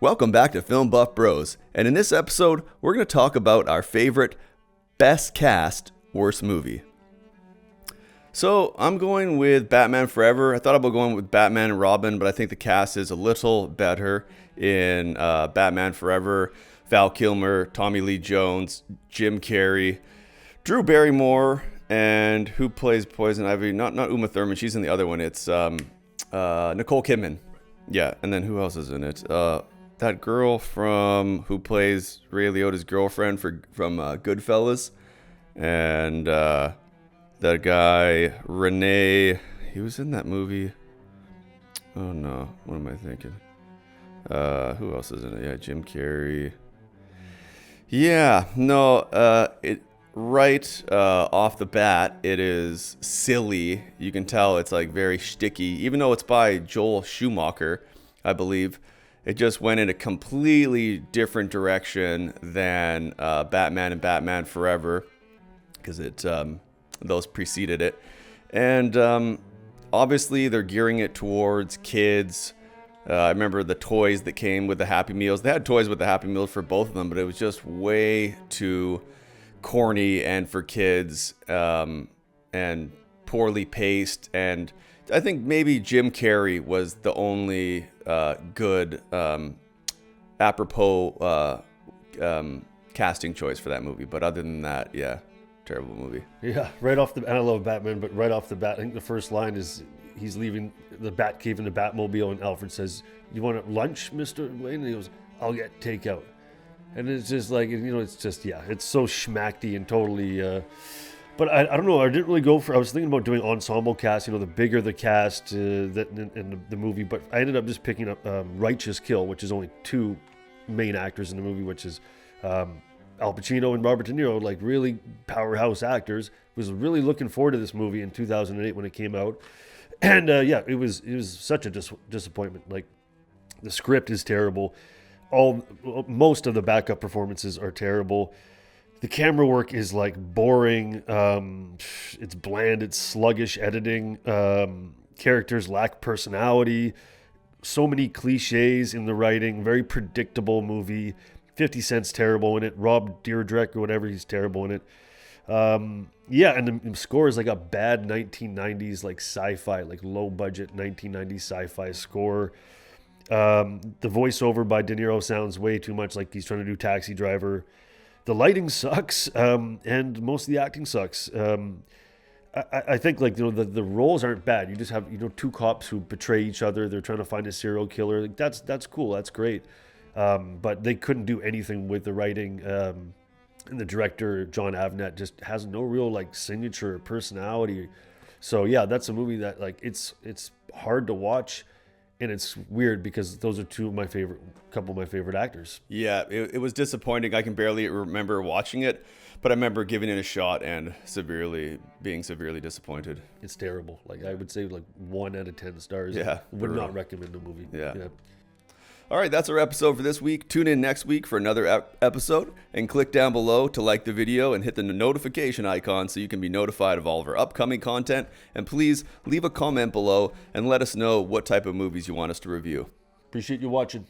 Welcome back to Film Buff Bros, and in this episode, we're going to talk about our favorite best cast, worst movie. So, I'm going with Batman Forever. I thought about going with Batman and Robin, but I think the cast is a little better in Batman Forever. Val Kilmer, Tommy Lee Jones, Jim Carrey, Drew Barrymore, and who plays Poison Ivy? Not Uma Thurman, she's in the other one. It's Nicole Kidman. Yeah, and then who else is in it? That girl who plays Ray Liotta's girlfriend from Goodfellas, and that guy Renee. He was in that movie. Oh no, what am I thinking? Who else is in it? Yeah, Jim Carrey. Yeah, no. Right off the bat, it is silly. You can tell it's like very shticky, even though it's by Joel Schumacher, I believe. It just went in a completely different direction than Batman and Batman Forever, because those preceded it. And obviously they're gearing it towards kids. I remember the toys that came with the Happy Meals. They had toys with the Happy Meals for both of them, but it was just way too corny and for kids, and poorly paced. And I think maybe Jim Carrey was the only good apropos casting choice for that movie. But other than that, yeah, terrible movie. Yeah, right off the bat, I love Batman, but right off the bat, I think the first line is he's leaving the Batcave in the Batmobile, and Alfred says, "You want lunch, Mr. Wayne?" And he goes, "I'll get takeout." And it's just like, it's just, yeah, it's so schmacky and totally, but I don't know, I didn't really go for, I was thinking about doing ensemble cast, the bigger the cast that in the movie, but I ended up just picking up Righteous Kill, which is only two main actors in the movie, which is Al Pacino and Robert De Niro, like really powerhouse actors. Was really looking forward to this movie in 2008 when it came out. And yeah, it was such a disappointment. Like, the script is terrible. Most of the backup performances are terrible. The camera work is like boring. It's bland. It's sluggish editing. Characters lack personality. So many cliches in the writing. Very predictable movie. 50 Cent's terrible in it. Rob Dyrdek or whatever, he's terrible in it. Yeah, and the score is like a bad 1990s like sci-fi, like low budget 1990s sci-fi score. The voiceover by De Niro sounds way too much like he's trying to do Taxi Driver. The lighting sucks, and most of the acting sucks. I think like the roles aren't bad. You just have two cops who betray each other. They're trying to find a serial killer. Like, that's cool. That's great. But they couldn't do anything with the writing. And the director John Avnet just has no real like signature personality. So yeah, that's a movie that like it's hard to watch. And it's weird because those are couple of my favorite actors. Yeah, it was disappointing. I can barely remember watching it, but I remember giving it a shot and being severely disappointed. It's terrible. Like, I would say like 1 out of 10 stars. Yeah. Would not recommend the movie. Yeah. All right, that's our episode for this week. Tune in next week for another episode, and click down below to like the video and hit the notification icon so you can be notified of all of our upcoming content. And please leave a comment below and let us know what type of movies you want us to review. Appreciate you watching.